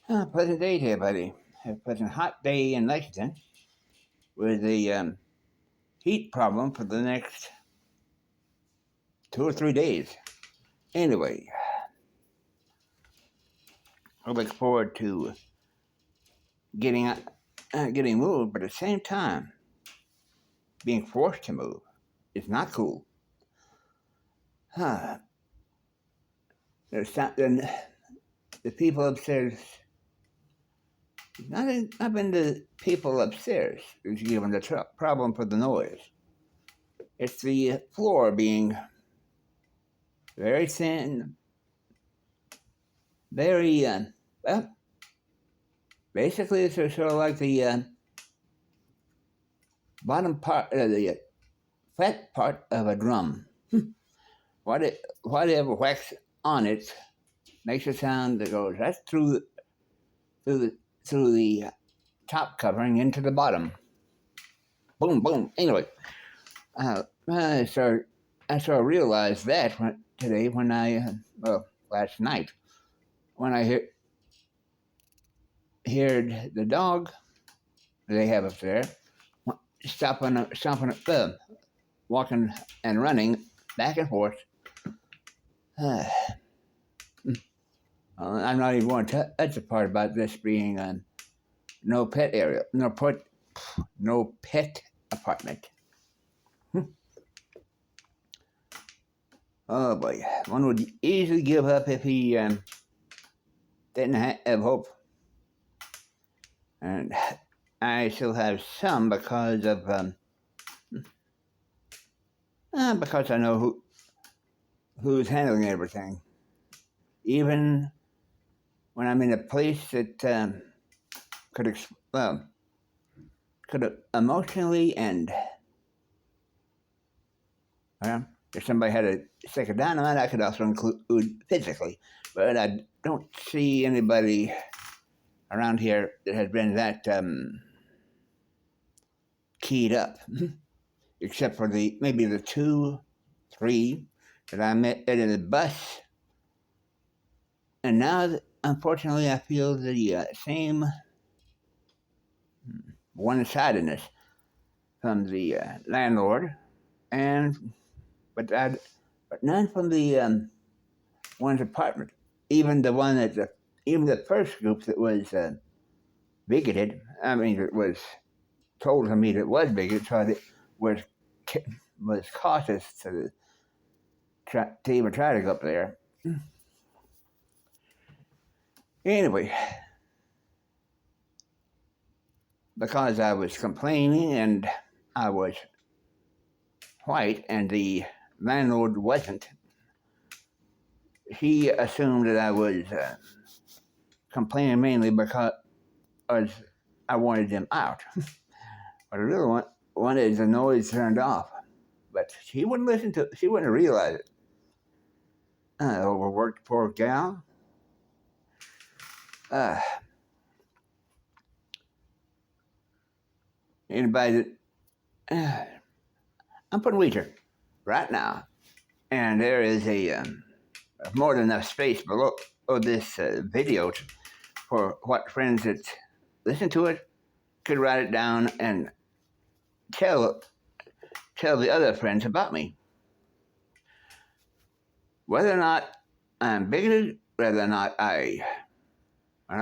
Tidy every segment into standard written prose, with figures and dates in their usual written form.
Pleasant day to everybody. A pleasant hot day in Lexington with a heat problem for the next 2 or 3 days. Anyway, I look forward to getting moved, but at the same time, being forced to move is not cool. Huh. The people upstairs, not been the people upstairs who's given the problem for the noise. It's the floor being very thin, very well. Basically, it's sort of like the bottom part, the flat part of a drum. Whatever whacks on it makes a sound that goes right through the through the top covering into the bottom. Boom, boom. Anyway, I sort of realized that today when last night when I heard the dog they have up there stomping, walking and running back and forth. I'm not even going to touch the part about this being a no pet area, no pet apartment. Oh boy, one would easily give up if he didn't have hope. And I still have some because I know who's handling everything. Even when I'm in a place that could emotionally and if somebody had a stick of dynamite, I could also include physically. But I don't see anybody around here that has been that keyed up, except for maybe the 2, 3 that I met in the bus. And now, unfortunately, I feel the same one-sidedness from the landlord, but none from the one's apartment. Even the first group that was bigoted. I mean, it was told to me that it was bigoted, so I was cautious to even try to go up there. Anyway, because I was complaining and I was white and the landlord wasn't, he assumed that I was complaining mainly because I wanted them out. But I really wanted the noise turned off. But she wouldn't realize it. Overworked poor gal. Anybody that I'm putting Ouija right now, and there is a more than enough space below this video for what friends that listen to it could write it down and tell the other friends about me. Whether or not I'm bigoted, whether or not I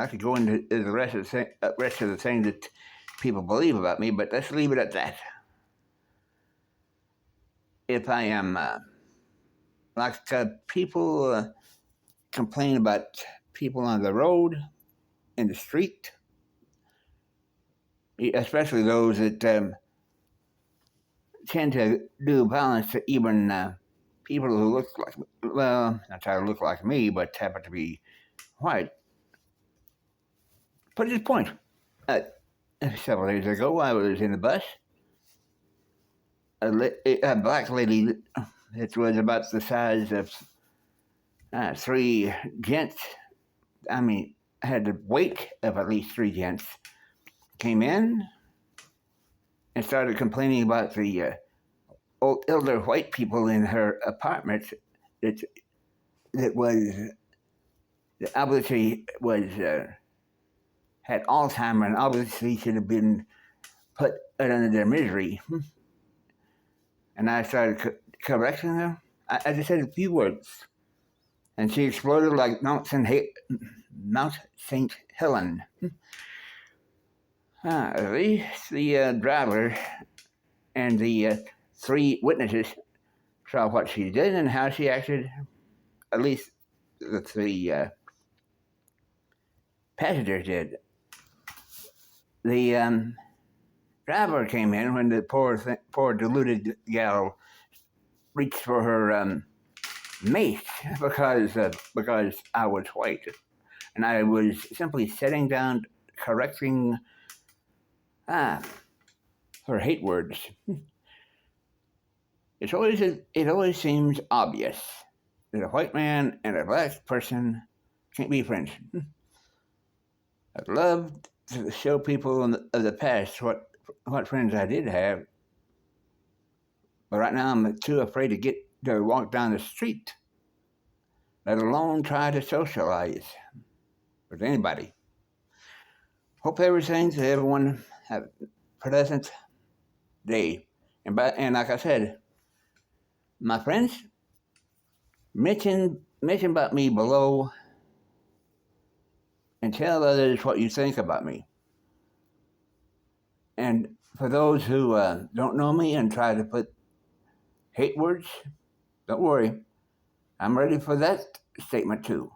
could go into the rest of the things that people believe about me, but let's leave it at that. If I am people complain about people on the road, in the street, especially those that tend to do violence to even people who look like, well, not try to look like me, but happen to be white. Put this point. Several days ago, I was in the bus. A black lady that was about the size of 3 gents. I mean, had the weight of at least 3 gents. Came in and started complaining about the old elder white people in her apartment that was obviously was had Alzheimer's and obviously should have been put under their misery. And I started correcting her. I just said a few words, and she exploded like Mount St. Helen. At least the driver and the 3 witnesses saw what she did and how she acted. At least the 3 passengers did. The driver came in when the poor deluded gal reached for her mace because I was white, and I was simply sitting down correcting her hate words. It always seems obvious that a white man and a black person can't be friends. I'd love to show people of the past what friends I did have, but right now I'm too afraid to walk down the street, let alone try to socialize with anybody. Hope everyone have a pleasant day. And like I said, my friends, mention about me below and tell others what you think about me. And for those who don't know me and try to put hate words, don't worry. I'm ready for that statement too.